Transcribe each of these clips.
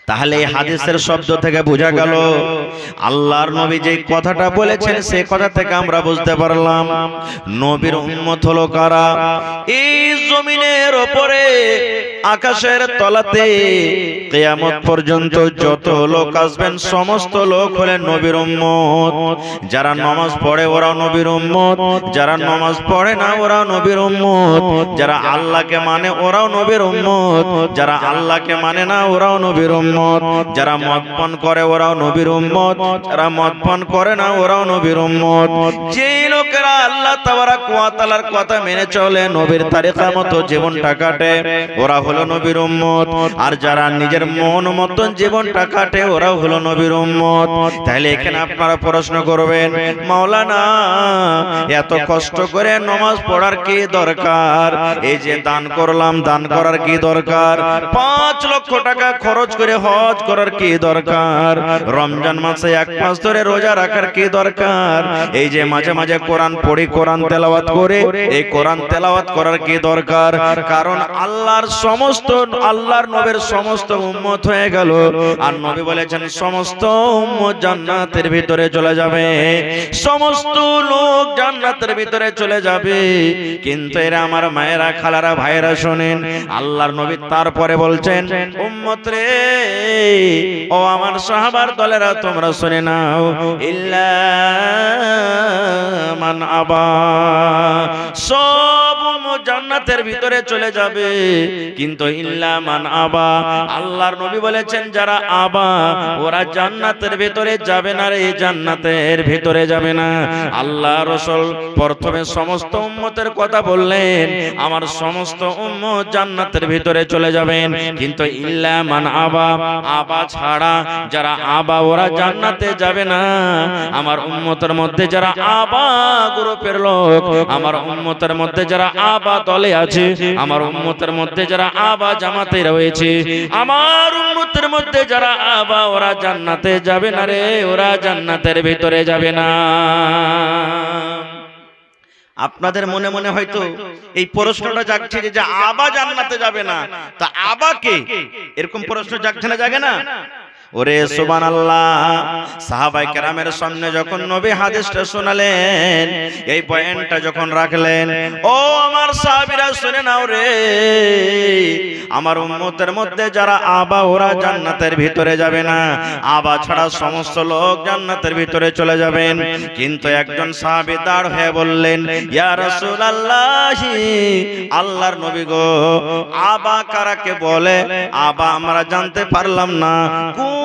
তাহলে এই হাদিসের শব্দ থেকে বোঝা গেল আল্লাহর নবী যে কথাটা বলেছেন সে কথা থেকে আমরা বুঝতে পারলাম নবীর উম্মত হলো কারা। এই জমিনের উপরে আকাশের তলাতে কিয়ামত পর্যন্ত যত লোক আসবেন সমস্ত লোক হলেন নবীর উম্মত। যারা নামাজ পড়ে ওরাও নবীর উম্মত, যারা নামাজ পড়ে না ওরাও নবীর উম্মত, যারা আল্লাহকে মানে ওরাও নবীর উম্মত, যারা আল্লাহকে মানে না ওরাও নবীর উম্মত, যারা মদ পান করে ওরাও নবীর উম্মত, যারা মদ পান করে না ওরাও নবীর উম্মত। যেই লোকেরা আল্লাহ তাবারক ওয়া তাআলার কথা মেনে চলে নবীর তরিকা মতো জীবনটা কাটে ওরা হলো নবীর উম্মত। আর যারা নিজের মন মতন জীবনটা কাটে ওরাও হলো নবীর উম্মত। তাহলে এখানে আপনারা প্রশ্ন করবেন, মাওলানা এত কষ্ট করে নামাজ পড়ার কি দরকার? এই যে দান করলাম, দান করার কি দরকার? 5 লক্ষ টাকা খরচ করে হজ করার কি দরকার? রমজান মাসে 1 মাস ধরে রোজা রাখার কি দরকার? এই যে মাঝে মাঝে কোরআন পড়ি, কোরআন তেলাওয়াত করে, এই কোরআন তেলাওয়াত করার কি দরকার? কারণ আল্লাহর নবীর সমস্ত উম্মত হয়ে গেল। আর নবী বলেছেন সমস্ত উম্মত জান্নাতের ভিতরে চলে যাবে, সমস্ত লোক জান্নাতের ভিতরে চলে যাবে। কিন্তু এরা আমার মায়েরা, খালারা, ভাইরা শোনেন, আল্লাহর নবী তারপরে বলছেন উম্মত রে, ও আমার সাহাবার দলেরা তোমরা শুনে নাও, ইল্লা মান আবা, সব উম্মত জান্নাতের ভিতরে চলে যাবে কিন্তু ইল্লা মান আবা, আল্লাহর নবী বলেছেন যারা আবা ওরা জান্নাতের ভিতরে যাবে না রে, জান্নাতের ভিতরে যাবে না। আল্লাহ রাসূল প্রথমে সমস্ত উম্মতের কথা বললেন, আমার সমস্ত উম্মত জান্নাতের ভিতরে চলে যাবেন কিন্তু ইল্লা মান আবা, আবা ছাড়া যারা আবা ওরা জান্নাতে যাবে না। আমার উম্মতের মধ্যে যারা আবা গ্রুপের লোক, আমার উম্মতের মধ্যে যারা আবা দলে আছে, আমার উম্মতের মধ্যে যারা আবা জামাতে রয়েছে, আমার উম্মতের মধ্যে যারা আবা ওরা জান্নাতে যাবে না রে, ওরা জান্নাতের ভিতরে যাবে না। আপনাদের মনে মনে হয়তো এই প্রশ্নটা জাগছে যে আবা জান্নাতে যাবে না, তা আবা কে? এরকম প্রশ্ন জাগছে না, জাগে না? ওরে সুবহানাল্লাহ, সাহাবায়ে কেরামের সামনে যখন নবী হাদিসটা শোনালেন, এই পয়েন্টটা যখন রাখলেন, ও আমার সাহাবীরা শুনে নাও রে, আমার উম্মতের মধ্যে যারা আবা ওরা জান্নাতের ভিতরে যাবে না, আবা ছাড়া সমস্ত লোক জান্নাতের ভিতরে চলে যাবেন। কিন্তু একজন সাহাবী দাঁড় হয়ে বললেন, ইয়া রাসূলুল্লাহ, আল্লাহর নবী গো, আবা কারাকে বলে? আবা আমরা জানতে পারলাম না,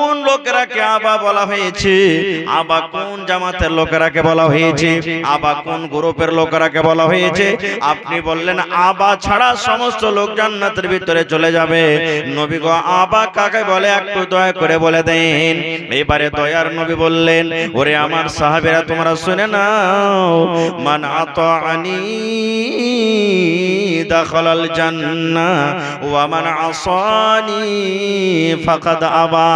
কোন লোকেরাকে আবা বলা হয়েছে? আবা কোন জামাতের লোকেরাকে বলা হয়েছে? আবা কোন গ্রুপের লোকেরাকে বলা হয়েছে? আপনি বললেন আবা ছাড়া সমস্ত লোক জান্নাতের ভিতরে চলে যাবে। নবী গো, আবা কাকে বলে একটু দয়া করে বলে দেন। এবারে দয়ার নবী বললেন, ওরে আমার সাহাবীরা তোমরা শুনে নাও, মান আতাআনি দাখালাল জান্নাহ ওয়া মান আসানি ফাকাদ আবা।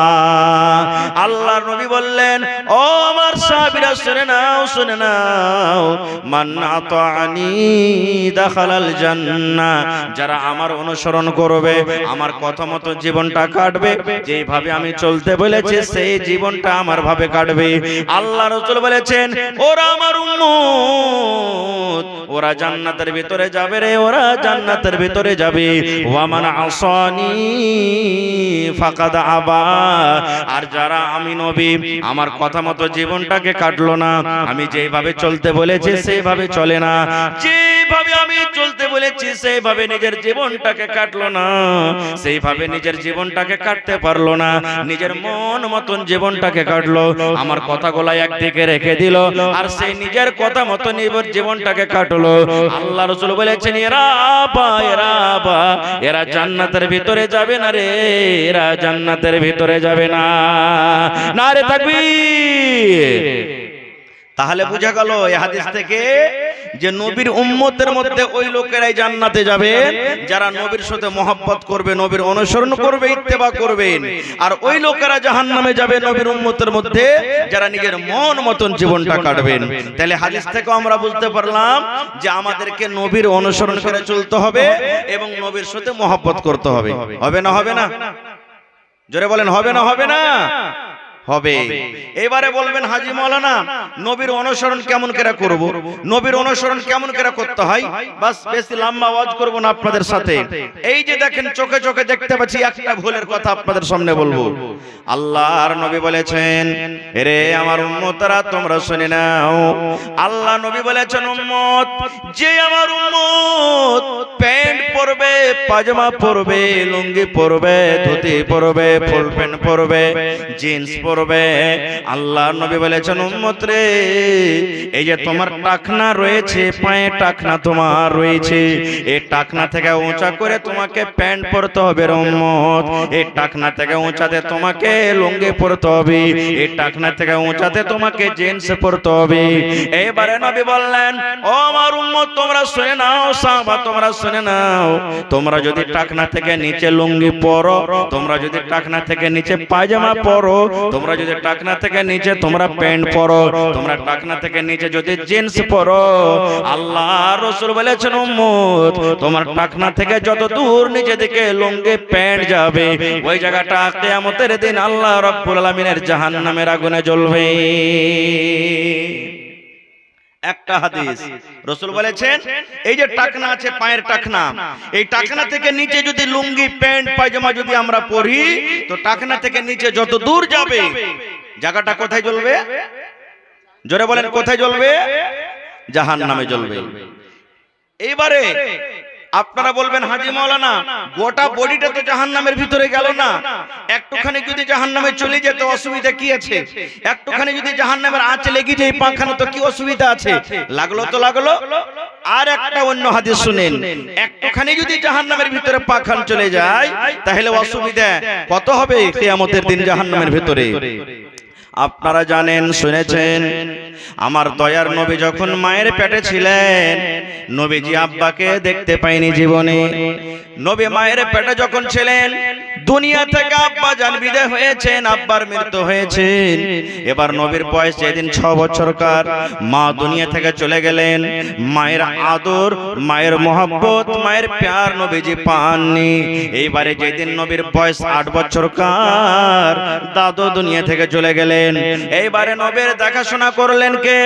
আল্লাহর নবী বললেন, ও আমার সাহাবীরা শুনে নাও, শুনে নাও, মান আতাআনি দাখালাল জান্নাহ, যারা আমার অনুসরণ করবে, আমার কথা মতো জীবনটা কাটবে, যেভাবে আমি চলতে বলেছি সেই জীবনটা আমার ভাবে কাটবে। আল্লাহ রাসূল বলেছেন ওরা আমার উম্মত, ওরা জান্নাতের ভিতরে যাবে রে, ওরা জান্নাতের ভিতরে যাবে। ওয়া মান আসানি ফাকাদ আবা, আর যারা আমি নবী আমার কথা মতো জীবনটাকে কাটলো না, আমি যেভাবে চলতে বলেছি সেইভাবে চলে না, যেভাবে আমি চলতে বলেছি সেইভাবে নিজের জীবনটাকে কাটলো না, সেইভাবে নিজের জীবনটাকে কাটতে পারলো না, নিজের মন মতন জীবনটাকে কাটলো, আমার কথাগুলো একদিকে রেখে দিল আর সেই নিজের কথা মতো নিজের জীবনটাকে কাটলো। আল্লাহ রাসূল বলেছেন এরা আবা, এরা আবা, এরা জান্নাতের ভিতরে যাবে না রে, এরা জান্নাতের ভিতরে যাবে না। নারে তাকবীর। তাহলে বোঝা গেল এই হাদিস থেকে যে নবীর উম্মতের মধ্যে ওই লোকেরাই জান্নাতে যাবে যারা নবীর সাথে মহব্বত করবে, নবীর অনুসরণ করবে, ইত্তেবা করবেন। আর ওই লোকেরা জাহান্নামে যাবে নবীর উম্মতের মধ্যে যারা নিজের মন মতন জীবনটা কাটবেন। তাহলে হাদিস থেকে আমরা বুঝতে পারলাম যে আমাদেরকে নবীর অনুসরণ করে চলতে হবে এবং নবীর সাথে মহব্বত করতে হবে। হবে না? হবে না? জোরে বলেন হবে না হবে না? হবে। এবারে বলবেন হাজী মাওলানা নবীর অনুসরণ কেমন করে করব? নবীর অনুসরণ কেমন করে করতে হয়? বাস বেশি লম্বা ওয়াজ করব না আপনাদের সাথে। এই যে দেখেন চোখে চোখে দেখতে পাচ্ছি একটা ভুলের কথা আপনাদের সামনে বলবো। আল্লাহর নবী বলেছেন, রে আমার উম্মতরা তোমরা শুনে নাও, আল্লাহ নবী বলেছেন উম্মত, যে আমার উম্মত প্যান্ট পরবে, পাজামা পরবে, লুঙ্গি পরবে, ধুতি পরবে, ফুল প্যান্ট পরবে, জিন্স পরবে, আল্লাহ নবী বলেছেন উম্মত রে, এই যে তোমার টাকনা রয়েছে, পায়ে টাকনা তোমার রয়েছে, এই টাকনা থেকে উঁচা করে তোমাকে প্যান্ট পরতে হবে রে উম্মত, এই টাকনা থেকে উঁচাতে তোমাকে লুঙ্গি পরতে হবে, এই টাকনা থেকে উঁচাতে তোমাকে জিন্স পরতে হবে। এবারে নবী বললেন, ও আমার উম্মত তোমরা শুনে নাও, সাহাবা তোমরা শুনে নাও, তোমরা যদি টাকনা থেকে নিচে লুঙ্গি পরো, তোমরা যদি টাকনা থেকে নিচে পায়জামা পরো, তোমরা যদি টাকনা থেকে নিচে তোমরা প্যান্ট পরো, তোমরা টাকনা থেকে নিচে যদি জিন্স পরো, আল্লাহ রাসূল বলেছেন উম্মত তোমার টাকনা থেকে যত দূর নিচে দিকে লুঙ্গি প্যান্ট যাবে, ওই জায়গাটা কিয়ামতের দিন আল্লাহ রাব্বুল আলামিনের জাহান্নামের আগুনে জ্বলবে। একটা হাদিস রাসূল বলেছেন, এই যে টাকনা আছে পায়ের টাকনা, এই টাকনা থেকে নিচে যদি লুঙ্গি প্যান্ট পায়জামা যদি আমরা পরি, তো টাকনা থেকে নিচে যত দূর যাবে জায়গাটা কোথায় জ্বলবে? জোরে বলেন কোথায় জ্বলবে? জাহান্নামে জ্বলবে। এইবারে আপনারা বলবেন হাজী মাওলানা গোটা বডিটা তো জাহান্নামের ভিতরে গেল না, একটুখানি যদি জাহান্নামে চলে যেত অসুবিধা কি আছে? একটুখানি যদি জাহান্নামের আঁচ লেগে যায় পাখানো তো কি অসুবিধা আছে? লাগলো তো লাগলো। আর একটা অন্য হাদিস শুনেন, একটুখানি যদি জাহান্নামের ভিতরে পাখান চলে যায় তাহলে অসুবিধা কত হবে কিয়ামতের দিন জাহান্নামের ভিতরে। আপনারা জানেন শুনেছেন আমার দয়ার নবী যখন মায়ের পেটে ছিলেন, নবীজি আব্বাকে দেখতে পায়নি জীবনে। নবী মায়ের পেটে যখন ছিলেন দুনিয়া থেকে আব্বা জান বিদায় হয়েছেন, আব্বার মৃত্যু হয়েছে। এবার নবীর বয়স যেদিন 6 বছরকার, মা দুনিয়া থেকে চলে গেলেন, মায়ের আদর, মায়ের মোহাব্বত, মায়ের প্যার নবীজি পাননি। এইবারে যেদিন নবীর বয়স 8 বছরকার, দাদু দুনিয়া থেকে চলে গেলেন। এইবারে নবীর দেখাশোনা করলেন কে?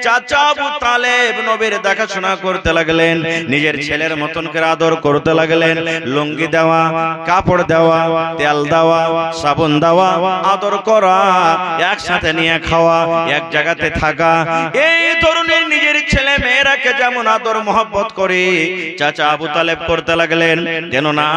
চাচা আবু তালেব নবীর দেখাশোনা করতে লাগলেন, নিজের ছেলের মতন করে আদর করতে লাগলেন, লুঙ্গি দেওয়া, কাপড় দেওয়া, তেল দেওয়া, সাবুন দেওয়া, আদর করা, একসাথে নিয়ে খাওয়া, এক জায়গাতে থাকা। এই ধরনের নিজের ছেলে মেয়েরাকে যেমন আদর মোহাব্বত করে চাচা আবু তালেব করতে লাগলেন, কেন না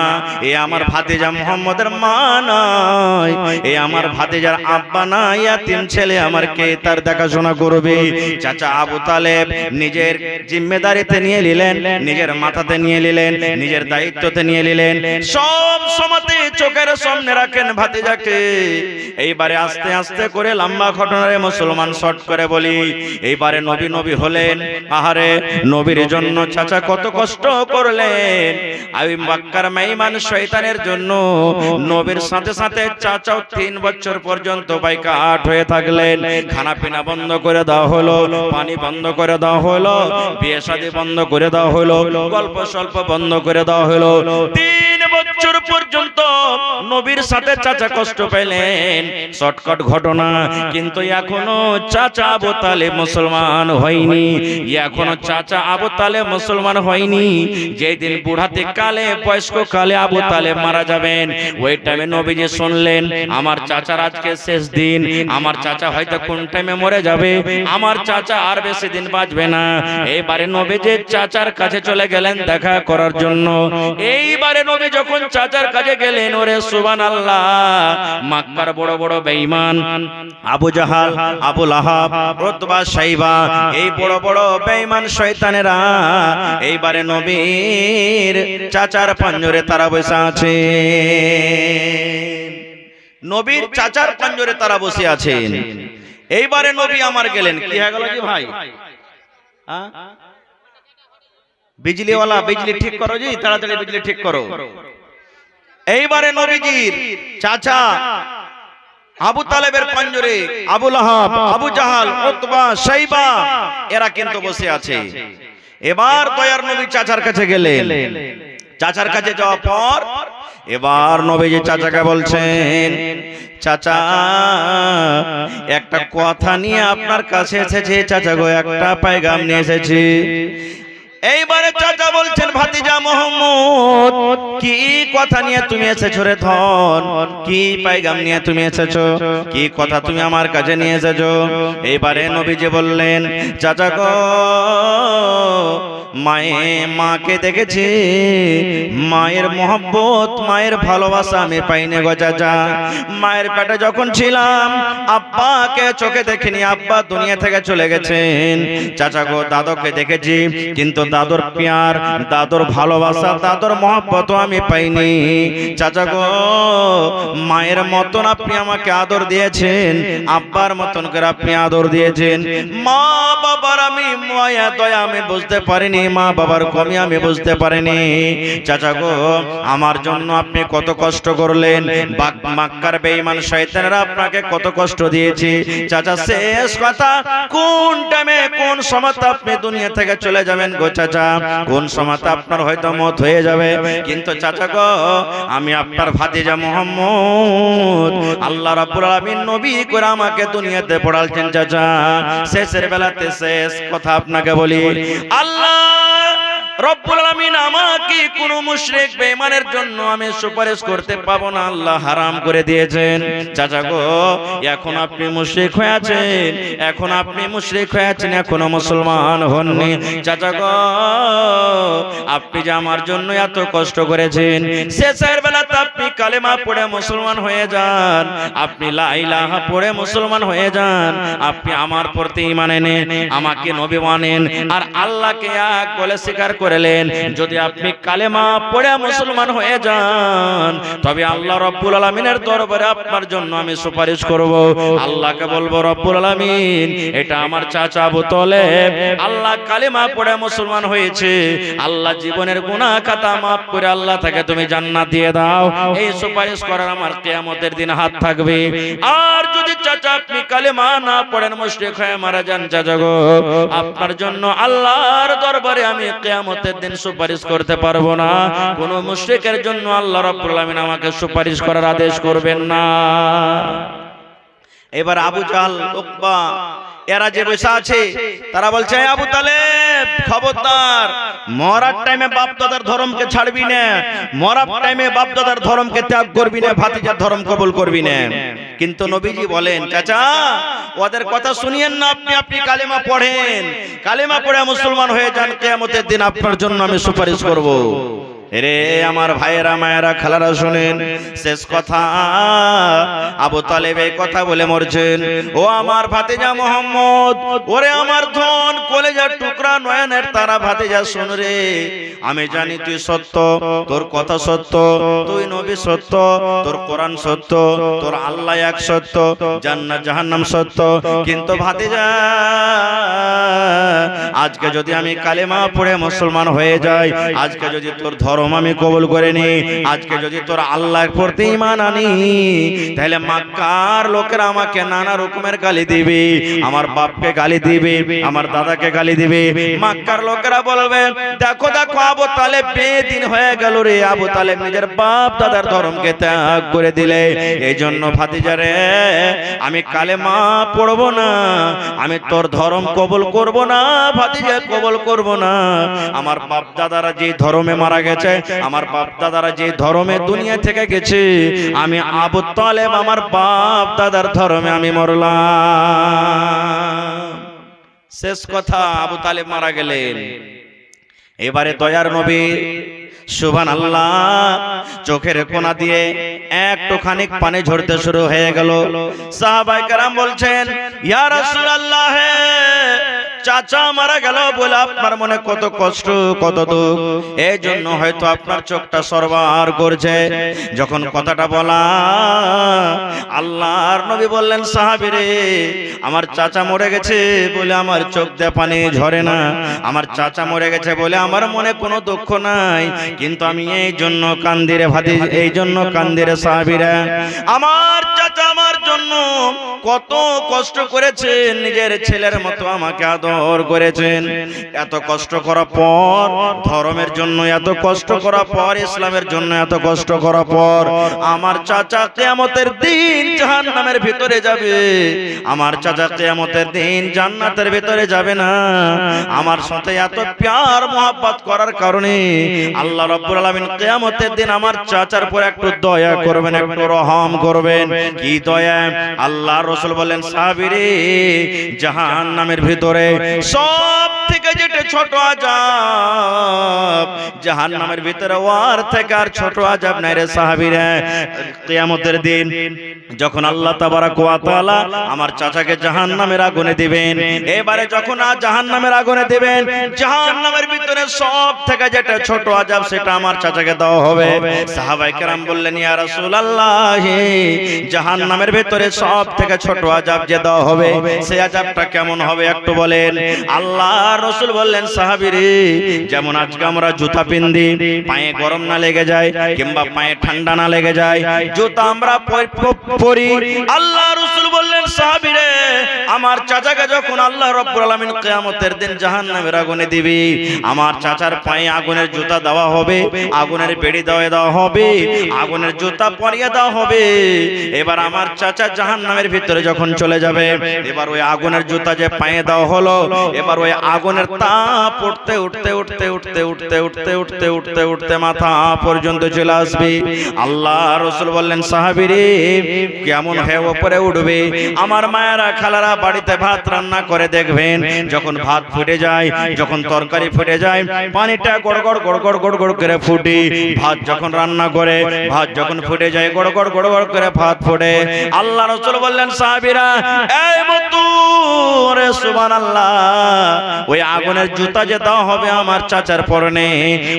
এ আমার ভাতিজা মুহাম্মদের মা নয়, এ আমার ভাতিজার আব্বা না, ইয়াতিম ছেলে আমার কে তার দেখাশোনা করবে? চাচা আবু তালেব নিজের জিম্মেদারিতে নিয়ে নিলেন, নিজের মাথাতে নিয়ে নিলেন, নিজের দায়িত্বতে নিয়ে নিলেন, সব সময়তে চোখের সামনে রাখেন ভাতিজাকে। এইবারে আস্তে আস্তে করে লম্বা ঘটনারে মুসলমান শর্ট করে বলি, এইবারে নবী নবী হলেন। আহারে নবীর জন্য চাচা কত কষ্ট করলেন। আবু বকর মেইমান শয়তানের জন্য নবীর সাথে সাথে চাচাও 3 বছর পর্যন্ত বাইকাট হয়ে থাকলেন। খানা পিনা বন্ধ করে দেওয়া হলো, পানি বন্ধ করে দেওয়া হলো, বিয়ে শাদী বন্ধ করে দেওয়া হলো, গল্প স্বল্প বন্ধ করে দেওয়া হলো। 3 বছর পর্যন্ত নবীর সাথে চাচা কষ্ট পেলেন। শর্টকাট ঘটনা, কিন্তু এখনো চাচা আবু তালেব মুসলমান হয়নি, এখনো চাচা আবু তালেব মুসলমান হয়নি। যেদিন বুড়াতে কালে বয়স্ক কালে আবু তালেব মারা যাবেন, ওই টাইমে নবীজি শুনলেন আমার চাচার আজকে শেষ দিন, আমার চাচা হয়তো কোন টাইমে মরে যাবে, আমার চাচা আর বেশি দিন বাঁচবে না। এইবারে নবীজি চাচার কাছে চলে গেলেন দেখা করার জন্য। এইবারে নবী যখন চাচার কাছে গেলেন, ওরে সুবহানাল্লাহ, মক্কার বড় বড় বেঈমান আবু জাহাল, আবু লাহাব, উতবা, শাইবা, এই বড় বড় বেঈমান শয়তানেরা এইবারে নবীর চাচার পাঞ্জরে তারা বসে আছে। নবীর চাচার পাঞ্জরে তারা বসে আছেন। এইবারে নবী আমার গেলেন, কি হয়ে গেল জি ভাই? বিজলিওয়ালা বিজলি ঠিক করো জি, তাড়াতাড়ি বিজলি ঠিক করো। এইবারে নবীজির চাচা আবু তালেবের পাঞ্জরে আবু লাহাব, আবু জাহাল, উতবা, শাইবা এরা কিন্তু বসে আছে। এবার দয়ার নবী চাচার কাছে গেলেন। চাচার কাছে যাওয়ার পর এবার নবীজি চাচাকে বলছেন, চাচা একটা কথা নিয়ে আপনার কাছে এসেছি চাচা গো, একটা পায়গাম নিয়ে এসেছি। এইবারে চাচা বলছেন, ভাতিজা মোহাম্মদ কি কথা নিয়ে তুমি এসেছো রে ধন, কি পায়গাম নিয়ে তুমি এসেছো, কি কথা তুমি আমার কাছে নিয়ে এসেছো? এইবারে নবীজি বললেন, চাচা গো মাকে দেখেছি, মায়ের মহব্বত মায়ের ভালোবাসা আমি পাইনি গো চাচা। মায়ের পেটে যখন ছিলাম আব্বাকে চোখে দেখিনি, আব্বা দুনিয়া থেকে চলে গেছেন। চাচা গো দাদুকে দেখেছি, কিন্তু দাদুর প্যার, দাদুর ভালোবাসা, দাদুর মহব্বত আমি পাইনি। চাচা গো মায়ের মতন আপনি আমাকে আদর দিয়েছেন, আব্বার মতন করে আপনি আদর দিয়েছেন। মা বাবার আমি মায়া দয়া আমি বুঝতে পারিনি, মা বাবার কমি আমি বুঝতে পারিনি। চাচা গো আমার জন্য আপনি কত কষ্ট করলেন, মক্কার বেঈমান শয়তানরা আপনাকে কত কষ্ট দিয়েছে। চাচা শেষ কথা, কোন টাইমে কোন সময় আপনি দুনিয়া থেকে চলে যাবেন গো চাচা, কোন সময় আপনার হয়তো মত হয়ে যাবে। কিন্তু চাচা গো আমি আপনার ভাতিজা মুহাম্মদ, আল্লাহ রাব্বুল আলামিন নবী করে আমাকে দুনিয়াতে পড়ালছেন চাচা। শেষের বেলাতে শেষ কথা আপনাকে বলি, আল্লাহ রব্বুল আলামিন আমাকে কোন মুশরিক বেঈমানের জন্য আমি সুপারিশ করতে পাবো না, আল্লাহ হারাম করে দিয়েছেন। চাচা গো এখন আপনি মুশরিক হয়ে আছেন, এখন আপনি মুশরিক হয়ে আছেন, এখনো মুসলমান হননি। চাচা গো আপনি যে আমার জন্য এত কষ্ট করেছেন, শেষের বেলাতে আপনি কালেমা পড়ে মুসলমান হয়ে যান, আপনি লা ইলাহা পড়ে মুসলমান হয়ে যান, আপনি আমার প্রতি ঈমান এনেন, আমাকে নবী মানেন, আর আল্লাহকে এক বলে স্বীকার করলেন। যদি আপনি কালেমা পড়ে মুসলমান হয়ে যান, তবে আল্লাহ রব্বুল আলামিনের দরবারে আপনার জন্য আমি সুপারিশ করব। আল্লাহকে বলবো, রব্বুল আলামিন এটা আমার চাচা আবু তালেব, আল্লাহ কালেমা পড়ে মুসলমান হয়েছে, আল্লাহ জীবনের গুনাহ খাতা মাফ করে আল্লাহ তাকে তুমি জান্নাত দিয়ে দাও। এই সুপারিশ করার আমার কিয়ামতের দিন হাত থাকবে। আর যদি চাচা আপনি কালেমা না পড়েন, মুশরিক হয়ে মারা যান, চাচা গো আপনার জন্য আল্লাহর দরবারে আমি কিয়ামতের দিন সুপারিশ করতে পারবো না। কোন মুশরিকের জন্য আল্লাহ রাব্বুল আলামিন আমাকে সুপারিশ করার আদেশ করবেন না। এবার আবু জাহল, উকবা এরা যে বসে আছে, তারা বলছে, আবু তালেব খবরদার, মরার টাইমে বাপ দাদার ধর্মকে ছাড়বি না, মরার টাইমে বাপ দাদার ধর্মকে ত্যাগ করবি না, ভাতিজার ধর্ম কবুল করবি না। কিন্তু নবীজি বলেন, চাচা ওদের কথা শুনিয়েন না, আপনি কালেমা পড়েন, কালেমা পড়ে মুসলমান হয়ে যান, কিয়ামতের দিন আপনার জন্য আমি সুপারিশ করব। রে আমার ভাইয়েরা মায়েরা খালারা শুনেন, শেষ কথা আবু তালেব এই কথা বলে মরছেন। ও আমার ভাতিজা মুহাম্মদ, ওরে আমার ধন কলেজার টুকরা নয়নের তারা ভাতিজা শুন রে, আমি জানি তুই সত্য, তোর কথা সত্য, তুই নবী সত্য, তোর কোরআন সত্য, তোর আল্লাহ এক সত্য, জান্নাত জাহান্নাম সত্য। কিন্তু ভাতিজা আজকে যদি আমি কালেমা পড়ে মুসলমান হয়ে যাই, আজকে যদি তোর ধর্ম আমি কবুল করে নি, আজকে যদি তোর আল্লাহর প্রতি ঈমান আনি, তাহলে মক্কার লোকেরা আমাকে নানা রকমের গালি দিবে, আমার বাপকে গালি দিবে, আমার দাদাকে গালি দিবে। মক্কার লোকেরা বলবে, দেখো দেখো আবু তালেব বেদিন হয়ে গেল রে, আবু তালেব নিজের বাপ দাদার ধর্মকে ত্যাগ করে দিলে। এই জন্য ভাতিজারে আমি কালেমা পড়বো না, আমি তোর ধর্ম কবুল করব না, ভাতিজা কবুল করব না। আমার বাপ দাদারা যে ধর্মে মারা গেছে, আমার বাপ দাদারা যে ধর্মে দুনিয়া থেকে গেছে, আমি আবু তালেব আমার বাপ দাদার ধর্মে আমি মরলাম। শেষ কথা, আবু তালেব মারা গেলেন। এবারে দয়ার নবী সুবহানাল্লাহ চোখের কোনা দিয়ে একটু খানিক পানি ঝরতে শুরু হয়ে গেল। সাহাবায়ে কেরাম বলছেন, ইয়া রাসূলুল্লাহ চাচা মারা গেল বলে আপনার মনে কত কষ্ট কত দুঃখ, এই জন্য হয়তো আপনার চোখটা সরবার করছে। যখন কথাটা বলা, আল্লাহর নবী বললেন সাহাবীরে আমার চাচা মরে গেছে বলে আমার চোখ দিয়ে পানি ঝরে না, আমার চাচা মরে গেছে বলে আমার মনে কোনো দুঃখ নাই, কিন্তু আমি এই জন্য কান্দি রে ভাতি, এই জন্য কান্দি রে সাহাবীরা। আমার চাচা আমার জন্য কত কষ্ট করেছেন, নিজের ছেলের মতো আমাকে আদর করেছেন। এত কষ্ট করার পর, ধর্মের জন্য এত কষ্ট করার পর, ইসলামের জন্য এত কষ্ট করার পর আমার চাচা কিয়ামতের দিন জাহান্নামের ভিতরে যাবে, আমার চাচা কিয়ামতের দিন জান্নাতের ভিতরে যাবে না। আমার সাথে এত প্যার মোহাব্বত করার কারণে আল্লাহ রাব্বুল আলামিন কিয়ামতের দিন আমার চাচার পর একটু দয়া করবেন, একটু রহম করবেন। কি দয়া? আল্লাহ রাসূল বলেন সাহাবীরে জাহান্নামের ভিতরে সব থেকে যেটা ছোট আযাব, জাহান্নামের ভিতরে ওয়ার থেকে আর ছোট আযাব নাই রে সাহাবীরা। কিয়ামতের দিন যখন আল্লাহ তাবারাক ওয়া তাআলা আমার চাচাকে জাহান্নামের আগুনে দিবেন, এবারে যখন জাহান্নামের আগুনে দিবেন, জাহান্নামের ভিতরে সব থেকে যেটা ছোট আযাব সেটা আমার চাচাকে দেওয়া হবে। সাহাবায়ে কেরাম বললেন ইয়া রাসূলুল্লাহ জাহান্নামের ভিতরে সব থেকে ছোট আযাব যে দেওয়া হবে সেই আযাবটা কেমন হবে একটু বলেন। আল্লাহ রাসূল বললেন সাহাবীরে যেমন আজকে আমরা জুতা পিন্দি পায়ে গরম না লেগে যায় কিংবা পায়ে ঠান্ডা না লেগে যায়, জুতা আমরা পরি। আল্লাহ রাসূল বললেন সাহাবীরে আমার চাচাকে যখন আল্লাহ রাব্বুল আলামিন কিয়ামতের দিন জাহান্নামের আগুনে দিবে, আমার চাচার পায়ে আগুনের জুতা দেওয়া হবে, আগুনের বেড়ি দেওয়া হবে, আগুনের জুতা পরিয়ে দেওয়া হবে। এবার আমার চাচা জাহান্নামের ভিতরে যখন চলে যাবে, এবার ওই আগুনের জুতা যে পায়ে দেওয়া হলো, এবার ওই আগুনের তাপ উঠতে উঠতে উঠতে উঠতে উঠতে উঠতে উঠতে উঠতে উঠতে মাথা পর্যন্ত চলে আসবে। আল্লাহ রাসূল বললেন সাহাবীরে কেমন হয়ে উপরে উঠবে। আমার মায়েরা খালারা বাড়িতে ভাত রান্না করে দেখবেন, যখন ভাত ফুটে যায়, যখন তরকারি ফুটে যায়, পানিটা গড়গড় গড়গড় গড়গড় করে ফুটে, ভাত যখন রান্না করে, ভাত যখন ফুটে যায় গড়গড় গড়গড় করে ভাত ফোটে। আল্লাহ রাসূল বললেন সাহাবীরা এই মতু রে সুবহানাল্লাহ, ওই আগুনের জুতা যে দেওয়া হবে আমার চাচার পরনে,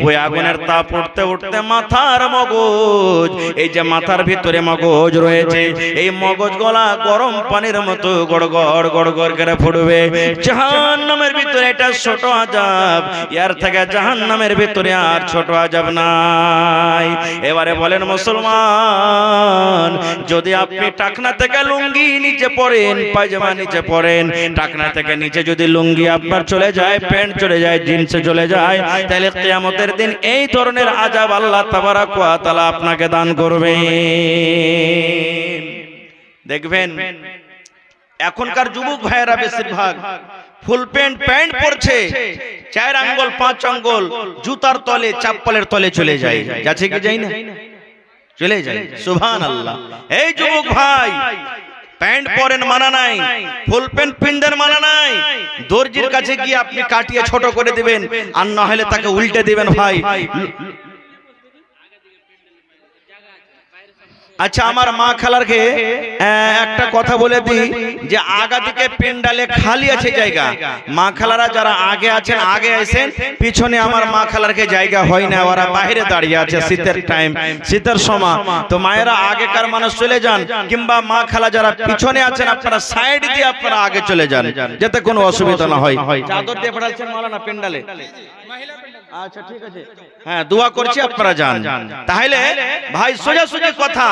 ওই আগুনের তাপ উঠতে উঠতে মাথার মগজ, এই যে মাথার ভিতরে মগজ রয়েছে, এই মগজ গলা গরম পানির মতো গড়গড় গড়গড় করে ফুটবে। জাহান্নামের ভিতরে এটা ছোট আযাব, এর থেকে জাহান্নামের ভিতরে আর ছোট আযাব নাই। এবারে বলেন মুসলমান, যদি আপনি টাকনা থেকে লুঙ্গি নিচে পরেন, পায়জামা নিচে পরেন, টাকনা থেকে নিচে যদি লুঙ্গি আপনার চলে যায়, প্যান্ট চলে যায়, জিন্সে চলে যায়, তাহলে কিয়ামতের দিন এই ধরনের আযাব আল্লাহ তাবারাক ওয়া তাআলা আপনাকে দান করবেন। দেখবেন এখনকার যুবক ভাইয়েরা বেশিরভাগ ফুল প্যান্ট পরছে, 4 আঙ্গুল 5 আঙ্গুল জুতার তলে চপ্পলের তলে চলে যায়, যাচ্ছে কি যায় না? চলে যায়। সুবহানাল্লাহ। এই যুবক ভাই প্যান্ট পরেন মানা নাই, ফুল প্যান্ট পিনদের মানা নাই, দর্জির কাছে গিয়ে আপনি কাটিয়ে ছোট করে দিবেন, আর না হলে তাকে উল্টে দিবেন ভাই। আচ্ছা আমার মা খালারকে একটা কথা বলে দিই যে আগা দিকে পেন্ডালে খালি আছে জায়গা, মা খালারা যারা আগে আছেন আগে আসেন, পিছনে আমার মা খালারকে জায়গা হয় না, ওরা বাইরে দাঁড়িয়ে আছে শীতের টাইম, শীতের সময়। তো মায়েরা আগেকার মানুষ চলে যান, কিংবা মা খালা যারা পিছনে আছেন আপনারা সাইড দিয়ে আপনারা আগে চলে যান, যাতে কোনো অসুবিধা না হয়। চাদর দিয়ে পাঠাচ্ছেন মাওলানা পেন্ডালে? আচ্ছা ঠিক আছে, হ্যাঁ দোয়া করছি আপনারা যান। তাহলে ভাই সোজাসুজি কথা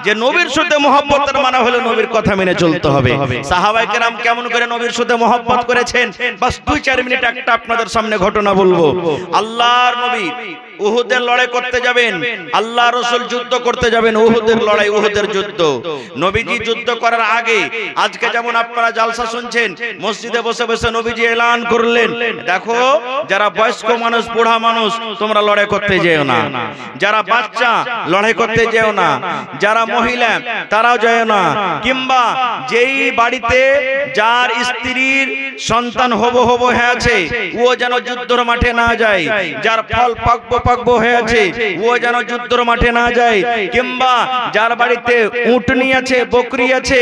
যে নবীর সাথে মহব্বতের মানে হলো নবীর কথা মেনে চলতে হবে। সাহাবায়ে কেরাম কেমন করে নবীর সাথে মহব্বত করেছেন, বাস 2-4 মিনিট একটা আপনাদের সামনে ঘটনা বলবো। আল্লাহর নবী উহুদের লড়াই করতে যাবেন, আল্লাহ রাসূল যুদ্ধ করতে যাবেন, উহুদের লড়াই, উহুদের যুদ্ধ। নবীজি যুদ্ধ করার আগে আজকে যেমন আপনারা জালসা শুনছেন, মসজিদে বসে বসে নবীজি এলান করলেন, দেখো যারা বয়স্ক মানুষ, বুড়া মানুষ, তোমরা লড়াই করতে যেও না, যারা বাচ্চা লড়াই করতে যেও না, যারা মহিলা তারাও যেও না, কিংবা যেই বাড়িতে যার স্ত্রীর সন্তান হবো হয়ে আছে ও যেন যুদ্ধের মাঠে না যায়, যার ফল পাকবো হয়ে আছে ও যেন যুদ্ধের মাঠে না যায়, কিংবা যার বাড়িতে উটনি আছে, বকরি আছে,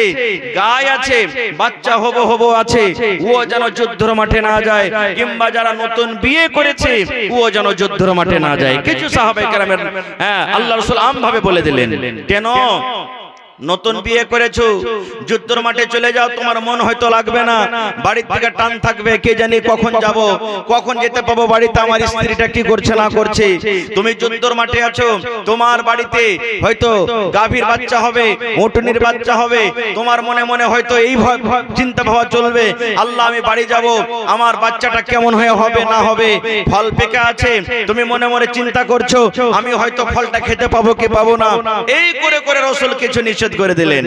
গাই আছে, বাচ্চা হবো আছে, ও যেন যুদ্ধের মাঠে না যায়, কিংবা যারা নতুন বিয়ে করেছে ও যেন যুদ্ধের মাঠে না যায়। কিছু সাহাবায়ে কেরামের আল্লাহ রাসূল আমভাবে বলে দিলেন। কেন? নতুন বিয়ে করেছো, যুদ্ধের মাঠে চলে যাও, তোমার মন হয়তো লাগবে না, বাড়ির থেকে টান থাকবে, কে জানি কখন যাব, কখন যেতে পাবো বাড়িতে, আমার স্ত্রীটা কি করছে না করছে। তুমি যুদ্ধের মাঠে আছো, তোমার বাড়িতে হয়তো গাভীর বাচ্চা হবে, উটনির বাচ্চা হবে, তোমার মনে মনে হয়তো এই চিন্তা ভাবনা চলবে, আল্লাহ আমি বাড়ি যাব, আমার বাচ্চাটা কেমন হয়ে হবে না হবে, ফল পেকে আছে, তুমি মনে মনে চিন্তা করছো আমি হয়তো ফলটা খেতে পাবো কি পাবো না। এই করে করে রাসূল কিছু নিষেধ করে দিলেন।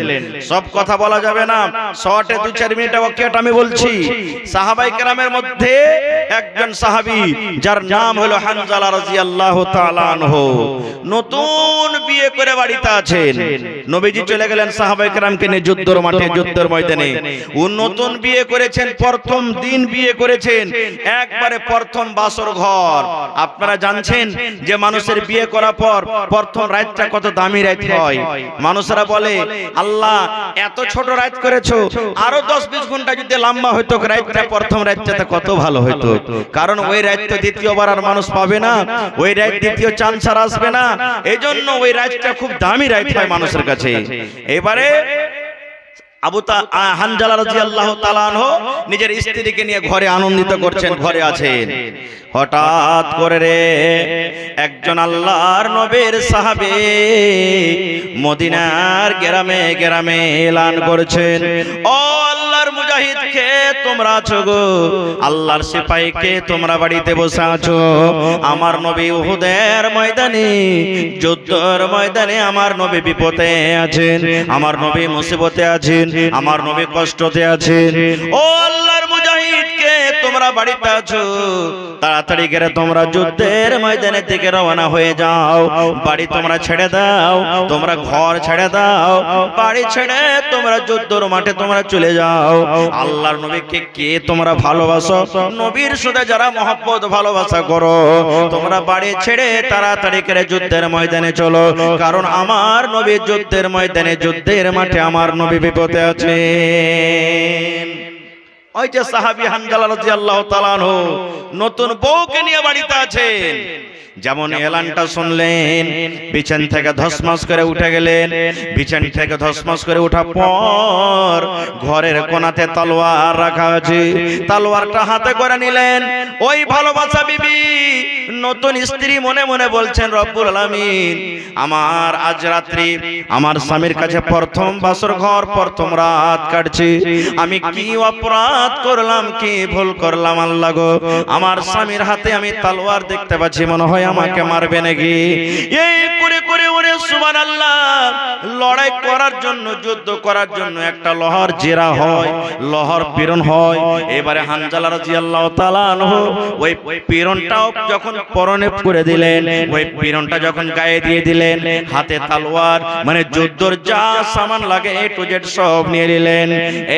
সব কথা বলা যাবে না, শর্টে 2-4 মিনিট ওয়াকিয়াটা আমি বলছি। সাহাবায়ে কেরামের মধ্যে একজন সাহাবী যার নাম হলো হানজালা রাদিয়াল্লাহু তাআলা আনহু, নতুন বিয়ে করে বাড়িতে আছেন। নবীজি চলে গেলেন সাহাবায়ে কেরামকে নিয়ে যুদ্ধের মাঠে, যুদ্ধের ময়দানে। ও নতুন বিয়ে করেছেন, প্রথম দিন বিয়ে করেছেন, একবারে প্রথম বাসর ঘর। আপনারা জানছেন যে মানুষের বিয়ে করার পর প্রথম রাতটা কত দামি রাত হয়। মানুষরা বলে আল্লাহ এত ছোট রাত করেছো, আরো 10-20 ঘন্টা যদি লম্বা হইতো রাতটা, প্রথম রাতটা কত ভালো হইতো। কারণ ওই রাত তো দ্বিতীয়বার আর মানুষ পাবে না, ওই রাত দ্বিতীয় চান্স আর আসবে না, এজন্য ওই রাতটা খুব দামি রাত হয় মানুষের কাছে। এবারে হানজালা রাদিয়াল্লাহু তাআলা আনহু নিজের স্ত্রীকে নিয়ে ঘরে আনন্দিত করছেন, ঘরে আছেন। হঠাৎ করে রে একজন আল্লাহর নবীর সাহাবী মদিনার গ্রামে গ্রামে এলান করছেন, ও আল্লাহর মুজাহিদ কে তোমরা আছো গো, আল্লাহর সিপাহী কে তোমরা বাড়িতে বসে আছো, আমার নবী উহুদের ময়দানে, যুদ্ধের ময়দানে আমার নবী বিপদে আছেন, আমার নবী মুসিবতে আছেন, আমার নবী কষ্টতে আছেন। ও আল্লাহর মুজাহিদ কে তোমরা বাড়িতে আছো, তাড়াতাড়ি করে তোমরা যুদ্ধের ময়দানে থেকে রওনা হয়ে যাও, বাড়ি তোমরা ছেড়ে দাও, তোমরা ঘর ছেড়ে দাও, বাড়ি ছেড়ে তোমরা যুদ্ধের মাঠে তোমরা চলে যাও। আল্লাহর নবীকে কে তোমরা ভালোবাসো, নবীর সাথে যারা মহব্বত ভালোবাসা করো, তোমরা বাড়ি ছেড়ে তাড়াতাড়ি করে যুদ্ধের ময়দানে চলো, কারণ আমার নবী যুদ্ধের ময়দানে, যুদ্ধের মাঠে আমার নবী বিপদে আছেন। ওই যে সাহাবী হানজালা রাদিয়াল্লাহু তাআলা আনহু নতুন বউকে নিয়ে বাড়িতে আছেন, যেমন এলানটা শুনলেন বিছান থেকে ধসমস করে উঠে গেলেন। বিছান থেকে ধসমস করে ওঠা পর ঘরের কোণাতে তলোয়ার রাখা আছে, তলোয়ারটা হাতে করে নিলেন। ওই ভালোবাসা বিবি নতুন স্ত্রী মনে মনে বলছেন, রব্বুল আলামিন আমার আজ রাত্রি আমার স্বামীর কাছে প্রথম বাসর ঘর, প্রথম রাত কাটছি, আমি কি অপরাধ করলাম, কি ভুল করলাম আল্লাহ গো, আমার স্বামীর হাতে আমি তলোয়ার দেখতে পাচ্ছি, মনে হয় আমাকে মারবে নাকি। এই করে করে ওরে সুবহানাল্লাহ, লড়াই করার জন্য, যুদ্ধ করার জন্য একটা লহর জেরা হয়, লহর পীড়ন হয়। এবারে হানজালা রাদিয়াল্লাহু তাআলা আনহু ওই পীড়নটাও যখন পরনে করে দিলেন, ওই পীড়নটা যখন গায়ে দিয়ে দিলেন, হাতে তলোয়ার মানে যুদ্ধের যা সামান লাগে এ টু জেড সব নিয়ে নিলেন।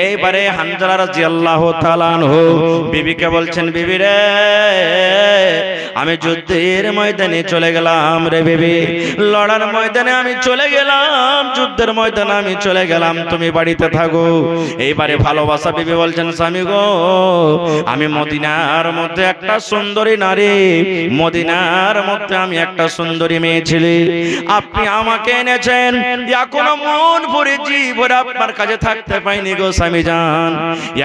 এইবারে হানজালা রাদিয়াল্লাহু তাআলা আনহু বিবিকে বলছেন, বিবি রে আমি যুদ্ধের ময়দানে চলে গেলাম রে বিবি, লড়ার ময়দানে আমি চলে গেলাম, যুদ্ধের ময়দানে আমি চলে গেলাম, তুমি বাড়িতে থাকো। এইবারে ভালোবাসা বিবি বলছেন, স্বামী গো আমি মদিনার মধ্যে একটা সুন্দরী নারী, মদিনার মধ্যে আমি একটা সুন্দরী মেয়ে ছিলি, আপনি আমাকে এনেছেন, এখনো মন ভরে জি ভরে আপনার কাছে থাকতে পাইনি গো স্বামী জান,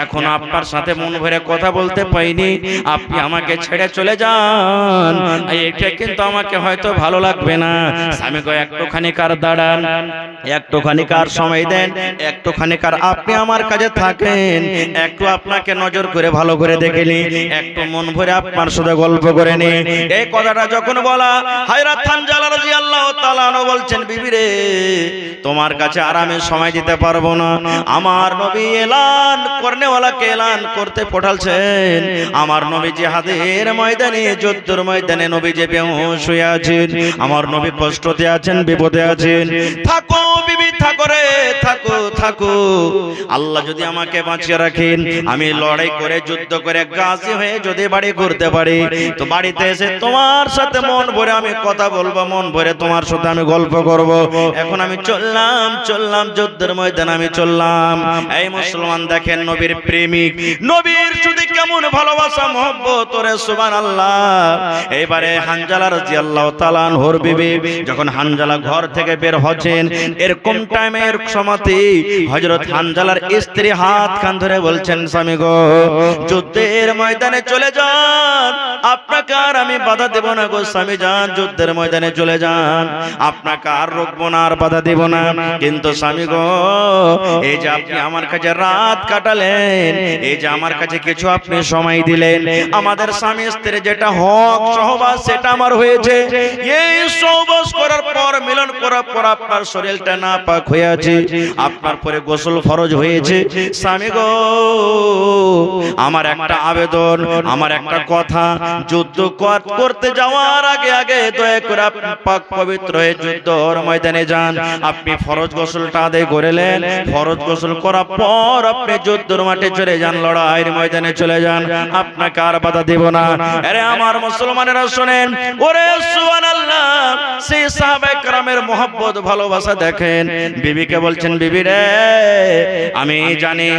এখন আপনার সাথে মন ভরে কথা বলতে পাইনি, আপনি আমাকে ছেড়ে চলে যান, এটা কিন্তু আমাকে হয়তো ভালো লাগবে না। স্বামী গো একটুখানি কার দাঁড়ান, একটুখানি কার সময় দেন, একটুখানি কার আপনি আমার কাছে থাকেন, একটু আপনাকে নজর করে ভালো করে দেখে নি, একটু মন ভরে আপনার সাথে গল্প করে নি। এই কথাটা যখন বলা, হযরত হানজালা রাদিয়াল্লাহু তাআলা আনহু বলছেন, বিবি রে তোমার কাছে আরামে সময় দিতে পারবো না, আমার নবী এলান করনেওয়ালাকে এলান করতে পাঠালছেন, আমার নবী জিহাদের ময়দানে, যুদ্ধের ময়দানে নবী যে বেহুশ হয়ে আছেন, আমার নবী কষ্টতে আছেন, বিপদে আছেন, থাকো বিবি থাকো রে, থাকো থাকো, আল্লাহ যদি আমাকে বাঁচিয়ে রাখেন, আমি লড়াই করে যুদ্ধ করে গাজী হয়ে যদি বাড়ি করতে পারি, তো বাড়িতে এসে তোমার সাথে মন ভরে আমি কথা বলবো, মন ভরে তোমার সাথে আমি গল্প করব। এখন আমি চললাম চললাম যুদ্ধের ময়দানে আমি চললাম। এই মুসলমান দেখেন, নবীর প্রেমিক, নবীর শুধু কেমন ভালোবাসা মহব্বত রে সুবহানাল্লাহ। এবারে হানজালা রাদিয়াল্লাহু তাআলা আনহুর বিবি যখন হানজালা ঘর থেকে বের হচ্ছেন, এরকম টাইমের সময়তে হযরত হানজালার স্ত্রী হাত কান ধরে বলছেন, স্বামী গো, যুদ্ধের ময়দানে চলে যান, আপনাকে আর আমি বাধা দেব না গো স্বামী যান, যুদ্ধের ময়দানে চলে যান, আপনাকে আর রোকবো না, আর বাধা দেব না। কিন্তু স্বামী গো, এই যে আপনি আমার কাছে রাত কাটালেন, এই যে আমার কাছে কিছু আপনি সময় দিলেন, আমাদের স্বামী স্ত্রী যেটা হক সহবাস সেটা আমার হয়েছে। এই সহবাস করার পর, মিলন করার পর আপনার শরীরটা নাপাক হয়ে আছে, আপনার পরে গোসল ফরজ হয়েছে। স্বামী গো, আমার একটা আবেদন, আমার একটা কথা, যুদ্ধ করতে যাওয়ার আগে আগে দয়া করে আপনি পাক পবিত্র হয়ে যুদ্ধের ময়দানে যান। আপনি ফরজ গোসলটা আদায় করলেন, ফরজ গোসল করার পর আপনি যুদ্ধের মাঠে চলে যান, লড়াইয়ের ময়দানে চলে যান, আপনাকে আর বাধা দেব না। আরে আমার মুসলমানেরা শুনেন, ওরে সুবহানাল্লাহ, সেই সাহাবায়ে কেরামের মহব্বত ভালোবাসা দেখেন। বিবিকে বলছেন, বিবি রে, আমি জানি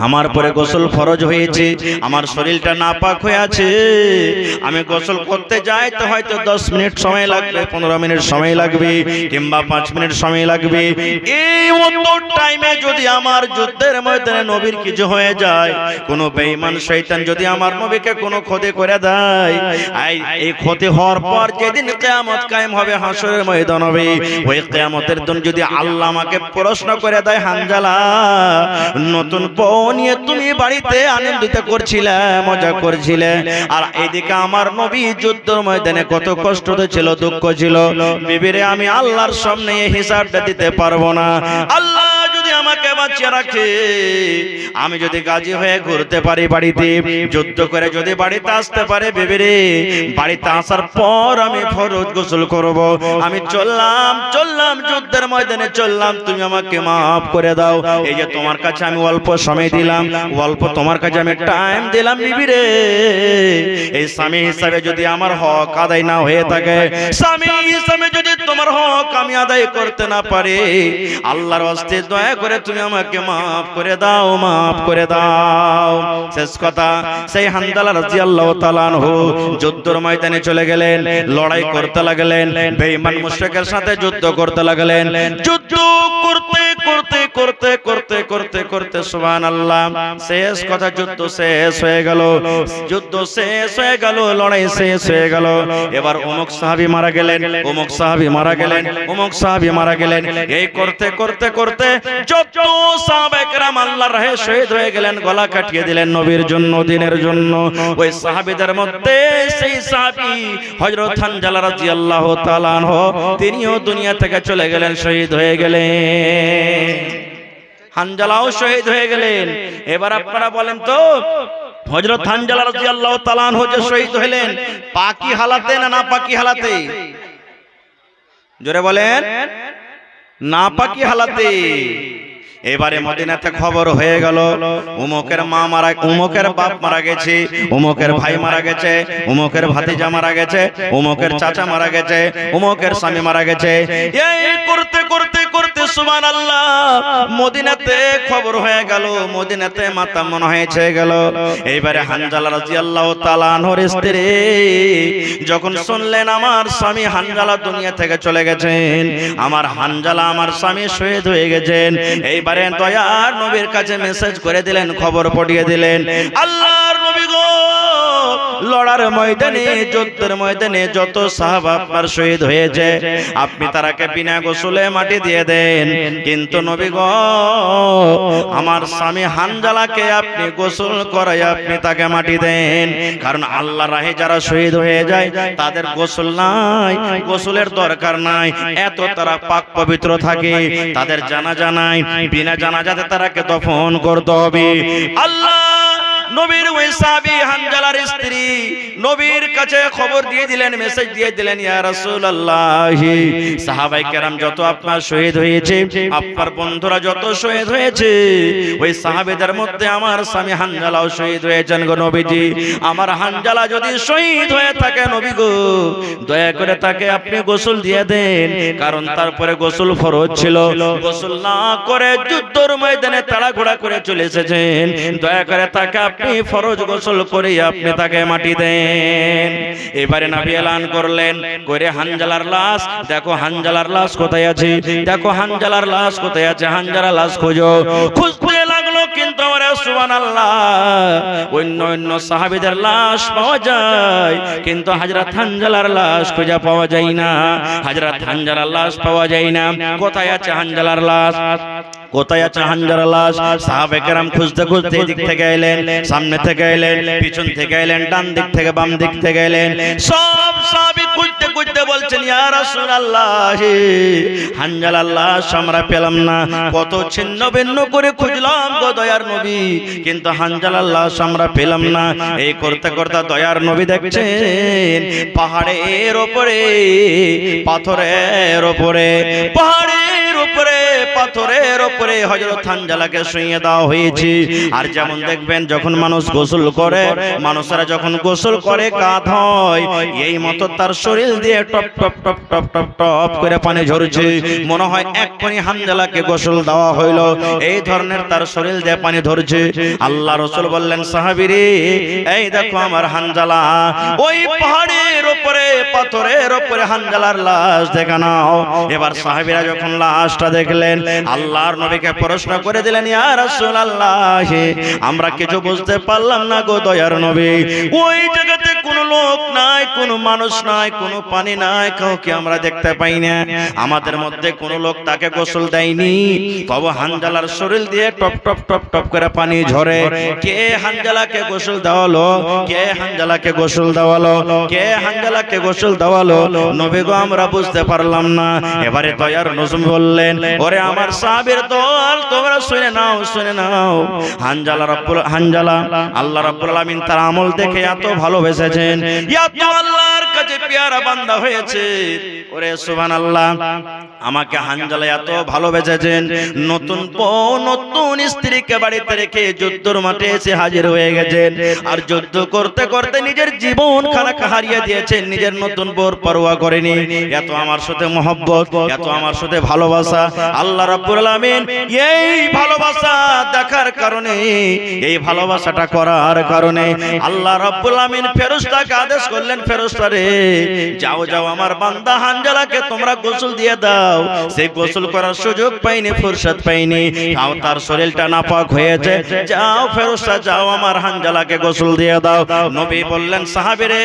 আমার পরে গোসল ফরজ হয়েছে, আমার শরীরটা নাপাক হয়ে আছে, আমি গোসল করতে যাই তো হয়তো 10 মিনিট সময় লাগবে, 15 মিনিট সময় লাগবে, কিংবা 5 মিনিট সময় লাগবে। এই মতো টাইমে যদি আমার যুদ্ধের ময়দানে নবীর কিছু হয়ে যায়, কোনো বেঈমান শয়তান যদি আমার নবীকে কোনো ক্ষতি করে দেয়, এই ক্ষতি হওয়ার পর যেদিন কিয়ামত কায়েম হবে, হাসরের ময়দান হবে, ওই কিয়ামতের দিন যদি আল্লাহ আমাকে প্রশ্ন করে দেয়, হানজালা, নতুন বউ নিয়ে তুমি বাড়িতে আনন্দিত করছিলে, মজা করছিলে, আর এইদিকে আমার নবী যুদ্ধের ময়দানে কত কষ্ট ছিল, দুঃখ ছিল, বিবিরে আমি আল্লাহর সামনে এই হিসাবটা দিতে পারবো না। আল্লাহ যদি আমাকে বাঁচিয়ে রাখে, আমি যদি গাজী হয়ে ঘুরতে পারি, বাড়িতে যুদ্ধ করে যদি বাড়িতে আসতে পারে, বিবিরে বাড়িতে আসার পর আমি ফরজ গোসল করব, আমি চললাম যুদ্ধের ময়দানে চললাম, তুমি আমাকে মাফ করে দাও। এই যে তোমার কাছে আমি অল্প সময় দিলাম, অল্প তোমার কাছে আমি টাইম দিলাম, বিবিরে এই স্বামী হিসাবে যদি আমার হক আদায় না হয়ে থাকে, স্বামী হিসাবে যদি তোমার হক আমি আদায় করতে না পারি, আল্লাহর ওয়াস্তে দয়া করে তুমি আমাকে মাফ করে দাও, মাফ করে দাও। শেষ কথা, সেই হানজালা রাদিয়াল্লাহু তাআলা আনহু যুদ্ধের ময়দানে চলে গেলেন, লড়াই করতে লাগলেন, বেঈমান মুশরিকের সাথে যুদ্ধ করতে লাগলেন। যুদ্ধ করতে করতে করতে করতে করতে করতে সুবহানাল্লাহ, শেষ কথা, যুদ্ধ শেষ হয়ে গেল, যুদ্ধ শেষ হয়ে গেল, লড়াই শেষ হয়ে গেল। এবার অমুক সাহাবী মারা গেলেন, অমুক সাহাবী মারা গেলেন, অমুক সাহাবী মারা গেলেন। এই করতে করতে করতে যত সাহাবায়ে কেরাম আল্লাহর রাহে শহীদ হয়ে গেলেন, গলা কাটিয়ে দিলেন নবীর জন্য, দিনের জন্য। ওই সাহাবীদের মধ্যে সেই সাহাবী হযরত হানজালা রাদিয়াল্লাহু তাআলা আনহু, তিনিও দুনিয়া থেকে চলে গেলেন, শহীদ হয়ে গেলেন। হানজালাও শহীদ হয়ে গেলেন। এবার আপনারা বলেন তো, হযরত হানজালা রাদিয়াল্লাহু তাআলা আনহু যে শহীদ হলেন, পাকি হালাতে না নাপাকি হালাতে? জোরে বলেন, নাপাকি হালাতে। এবারে মদিনাতে খবর হয়ে গেল, উমুকের মা মারা, উমুকের বাপ মারা গেছে, উমুকের ভাই মারা গেছে, উমুকের ভাতিজা মারা গেছে, উমুকের চাচা মারা গেছে, উমুকের স্বামী মারা গেছে। এই করতে করতে করতে সুবহানাল্লাহ, মদিনাতে খবর হয়ে গেল, মদিনাতে মাতা মনে হয়েছে গেল। এইবারে হানজালা রাদিয়াল্লাহু তাআলা আনহুর স্ত্রী যখন শুনলেন আমার স্বামী হানজালা দুনিয়া থেকে চলে গেছেন, আমার হানজালা আমার স্বামী শহীদ হয়ে গেছেন, এইবারে দয়ার নবীর কাছে মেসেজ করে দিলেন, খবর পাঠিয়ে দিলেন, আল্লাহর নবী গো, লড়ার ময়দানে, যুদ্ধের ময়দানে যত সাহাবা আপনার শহীদ হয়েছে, আপনি তারাকে বিনা গোসলে মাটি দিয়ে দেন, কিন্তু নবী গো, আমার স্বামী হানজালাকে আপনি গোসল করায় আপনি তাকে মাটি দেন, কারণ আল্লাহর রাহে যারা শহীদ হয়ে যায় তাদের গোসল নাই, গোসলের দরকার নাই, এত তারা পাক পবিত্র থাকে, তাদের জানাজা নাই, বিনা জানাজাতে তারাকে দফন করতে হবে। আল্লাহ নবীর ওই সাহাবী হানজালার স্ত্রী নবীর কাছে খবর দিয়ে দিলেন, মেসেজ দিয়ে দিলেন, ইয়া রাসূলুল্লাহ, সাহাবায়ে কেরাম যত আপনার শহীদ হয়েছে, আপনার বন্ধুরা যত শহীদ হয়েছে, ওই সাহাবীদের মধ্যে আমার স্বামী হানজালাও শহীদ হয়েছেন গো নবীজি। আমার হানজালা যদি শহীদ হয়ে থাকে নবী গো, দয়া করে তাকে আপনি গোসল দিয়ে দেন, কারণ তারপরে গোসল ফরজ ছিল, গোসল না করে যুদ্ধের ময়দানে তাড়াহুড়া করে চলে এসেছেন, দয়া করে তাকে আপনি ফরজ গোসল করে আপনি তাকে মাটি দেন। এবারে নবী এলান করলেন করে হানজালার লাশ, দেখো হানজালার লাশ কোথায় আছে, দেখো হানজালার লাশ কোথায় আছে, হানজালার লাশ খোঁজো। খুঁজতে লাগলো কিন্তু ওরে সুবহানাল্লাহ অন্য অন্য সাহাবীদের লাশ পাওয়া যায় কিন্তু হযরত হানজালার লাশ খুঁজে পাওয়া যায় না, হযরত হানজালার লাশ পাওয়া যায় না। কোথায় আছে হানজালার লাশ, কোথায় আছে হানজালার লাশ? সাহাবে কেরাম খুঁজতে খুঁজতে এদিক থেকে এলেন, সামনে থেকে এলেন, পিছন থেকে এলেন, ডান দিক থেকে বাম দিক থেকে এলেন, সব সাহাবী খুঁজতে খুঁজতে বলছেন ইয়া রাসূলুল্লাহ হানজালার লাশ আমরা পেলাম না, কত ছিন্ন ভিন্ন করে খুঁজলাম গো দয়ার নবী কিন্তু হানজালার লাশ আমরা পেলাম না। এই করতে করতে দয়ার নবী দেখছেন পাহাড়ের উপরে, পাথরের উপরে, পাহাড়ের উপরে, পাথরের উপরে হযরত হানজালাকে শুইয়ে দেওয়া হয়েছে। আর যেমন দেখবেন যখন মানুষ গোসল করে, মানুষরা যখন গোসল করে কাঁধ হয় এই মতো তার শরীর দিয়ে top top top top top top করে পানি ঝরছে, মনে হয় এক্ষুনি হানজালাকে গোসল দেওয়া হইলো, এই ধরনের তার শরীর দিয়ে পানি ধরছে। আল্লাহ রাসূল বললেন সাহাবীরে এই দেখো আমার হানজালা, ওই পাহাড়ের উপরে পাথরের উপরে হানজালার লাশ দেখে নাও। এবার সাহাবীরা যখন লাশটা দেখলেন আল্লাহর নবীকে প্রশ্ন করে দিলেন ইয়া রাসূলুল্লাহ আমরা কিছু বুঝতে পারলাম না গো দয়ার নবী, ওই জায়গাতে কোনো লোক নাই, কোনো মানুষ নাই, কোনো পানি নাই, কাউকে আমরা দেখতে পাই না, আমাদের মধ্যে কোনো লোক তাকে গোসল দেয়নি, তবে হানজালার শরীর দিয়ে টপ টপ টপ টপ করে পানি ঝরে। কে হানজালাকে গোসল দেওয়ালো, কে হানজালাকে গোসল দেওয়ালো, কে হানজালাকে গোসল দেওয়ালো নবী গো আমরা বুঝতে পারলাম না। এবারে দয়ার নবী বললেন ওরে আমার সাহাবীর দল তোমরা শুনে নাও, শুনে নাও, হানজালা আল্লাহ রাব্বুল আলামিন তার আমল দেখে এত ভালোবেসেছেন, এত আল্লাহর কাছে পেয়ারা বান্দা হয়েছে। ওরে সুবহানাল্লাহ আমাকে হানজালা এত ভালোবেসেছেন, নতুন বউ নতুন স্ত্রীকে বাড়িতে রেখে যুদ্ধের মাঠে এসে হাজির হয়ে গেছেন, আর যুদ্ধ করতে করতে নিজের জীবন খানাকে হারিয়ে দিয়েছেন, নিজের নতুন বউর পরোয়া করেনি। এত আমার সাথে মহব্বত, এত আমার সাথে ভালোবাসা। আল্লাহ রাব্বুল আলামিন এই ভালোবাসা দেখার কারণে, এই ভালোবাসাটা করার কারণে আল্লাহ রাব্বুল আলামিন ফেরেশতাকে আদেশ করলেন ফেরেশতা রে যাও যাও আমার বান্দা হানজালাকে তোমরা গোসল দিয়ে দাও। সেই গোসল করার সুযোগ পাইনি, ফুরসত পাইনি, তাও তার শরীরটা নাপাক হয়েছে, যাও ফেরেশতা যাও আমার হানজালাকে গোসল দিয়ে দাও। নবী বললেন সাহাবীরে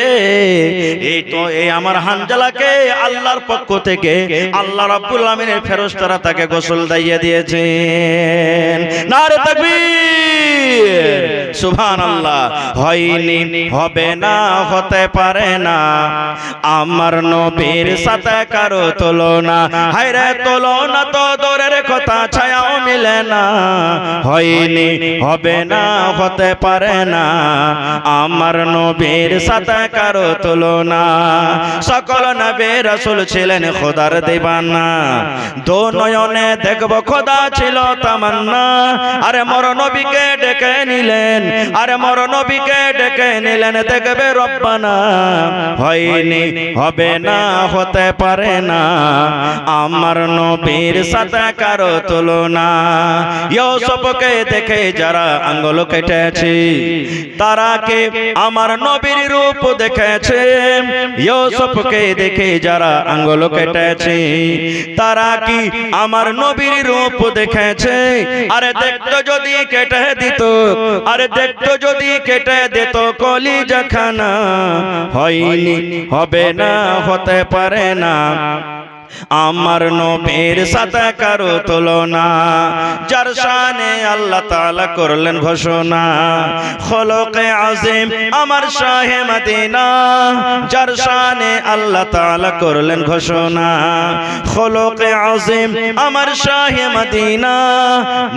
এই তো এই আমার হানজালাকে আল্লাহর পক্ষ থেকে আল্লাহ রাব্বুল আলামিনের ফেরেশতারা তাকে গোসল দিয়ে দিয়েছেন। নারে তাকবীর, সুবহানাল্লাহ। হয়নি, হবে না, হতে পারে না আমার নবীর সাথে কারো তুলনা, হায়রে তুলনা তো দূরের কথা ছায়াও মিলে না। হয়নি, হবে না, হতে পারে না আমার নবীর সাথে কারো তুলনা। সকল নবী রাসূল ছিলেন খোদার দিবানা, দো নয়নে দেখব খোদা ছিল তামান্না। আরে মর নবীকে ডেকে নিলেন, আরে মর নবীকে ডেকে নিলেন দেখবে রব্বানা। হয়নি, হবে না, হতে পারে না আমার নবীর সাথে কারো তুলনা। ইউসুফকে দেখে যারা আঙ্গুল কেটেছে তারা কে আমার নবীর রূপ দেখেছে। ইউসুফকে দেখে যারা আঙ্গুল কেটেছে তারা কি আমার নবীর রূপ দেখেছে। আরে দেখতো যদি কেটে দিত, আরে দেখতো যদি কেটে দিত কলিজা খানা। হয়নি, হবে না, হতে পারে না আমার নবীর সাথে কারো তুলনা। যার শানে আল্লাহ তাআলা করলেন ঘোষণা, খলকে আযীম আমার শাহে মদিনা। যার শানে আল্লাহ তাআলা করলেন ঘোষণা, খলকে আযীম আমার শাহে মদিনা।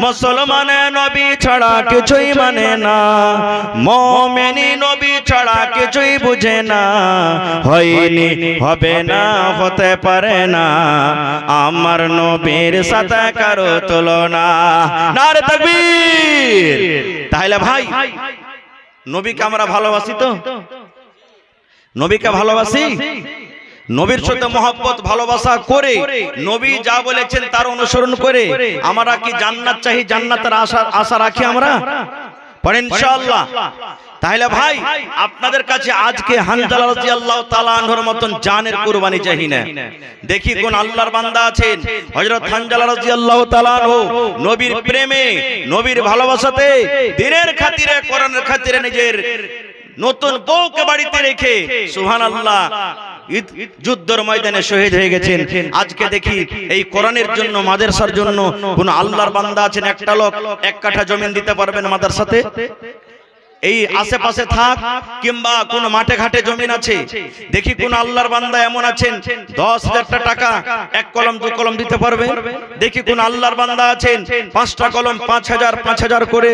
মুসলমানে নবী ছাড়া কিছুই মানে না, মুমিনি নবী ছাড়া কিছুই বুঝে না। হয়নি, হবে না, হতে পারে না আমার নবীর সাথে কারো তুলনা। নারে তাকবীর। তাহলে ভাই নবীকে আমরা ভালোবাসি তো, নবীকে ভালোবাসি, নবীর সাথে মহব্বত ভালোবাসা করে নবী যা বলেছেন তার অনুসরণ করে আমরা কি জান্নাত চাই, জান্নাতের আশা রাখি আমরা? পড়েন ইনশাআল্লাহ। তাহলে ভাই আপনাদের কাছে আজকে হানজালা রাদিয়াল্লাহু তাআলা আনহুর মতন জানের কুরবানি চাই না। দেখি কোন আল্লাহর বান্দা আছেন হযরত হানজালা রাদিয়াল্লাহু তাআলা আনহু নবীর প্রেমে, নবীর ভালোবাসাতে, দ্বীনের খাতিরে, কোরআনের খাতিরে নিজের নতুন বউকে বাড়িতে রেখে সুবহানাল্লাহ যুদ্ধের ময়দানে শহীদ হয়ে গেছেন। আজকে দেখি এই কোরআনের জন্য, মাদ্রাসার জন্য কোন আল্লাহর বান্দা আছেন, একটা লোক 1 কাঠা জমি দিতে পারবেন মাদ্রাসাতে? এই আশেপাশে থাক কিংবা কোন মাঠে ঘাটে জমিন আছে, দেখি কোন আল্লাহর বান্দা এমন আছেন 10,000 টাকা 1 কলম 2 কলম দিতে পারবে? দেখি কোন আল্লাহর বান্দা আছেন 5টা কলম 5,000 করে,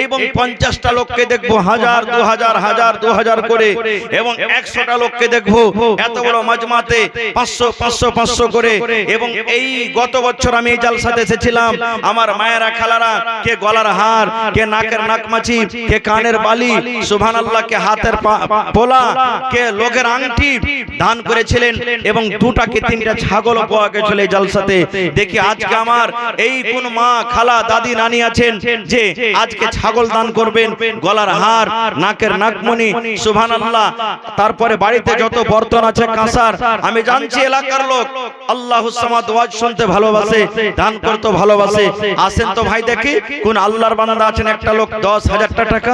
এবং 50টা লোককে দেখবো 1000 2000 1000 2000 করে, এবং 100টা লোককে দেখবো এত বড় মাজমাতে 500 করে। এবং এই গত বছর আমি এই জালসাতে এসেছিলাম, আমার মায়েরা খালারা কে গলার হার, কে নাকের নাকমাছি, কে কানের বালি, সুবহানাল্লাহ, কে হাতের পোলা, কে লোকের আংটি দান করেছিলেন, এবং 2টা কি 3টা ছাগল পাওয়া গেছিল এই জালসাতে। দেখি আজকে আমার এই কোন মা, খালা, দাদি, নানি আছেন যে আজকে ছাগল দান করবেন, গলার হার, নাকের নাকমণি, সুবহানাল্লাহ। তারপরে বাড়িতে যত বর্তন আছে কাঁসার, আমি জানছি এলাকার লোক আল্লাহুস সামাদ ওয়াজ শুনতে ভালোবাসে, দান করতে ভালোবাসে। আসেন তো ভাই দেখি কোন আল্লাহর বান্দা আছেন একটা লোক 10,000 টাকা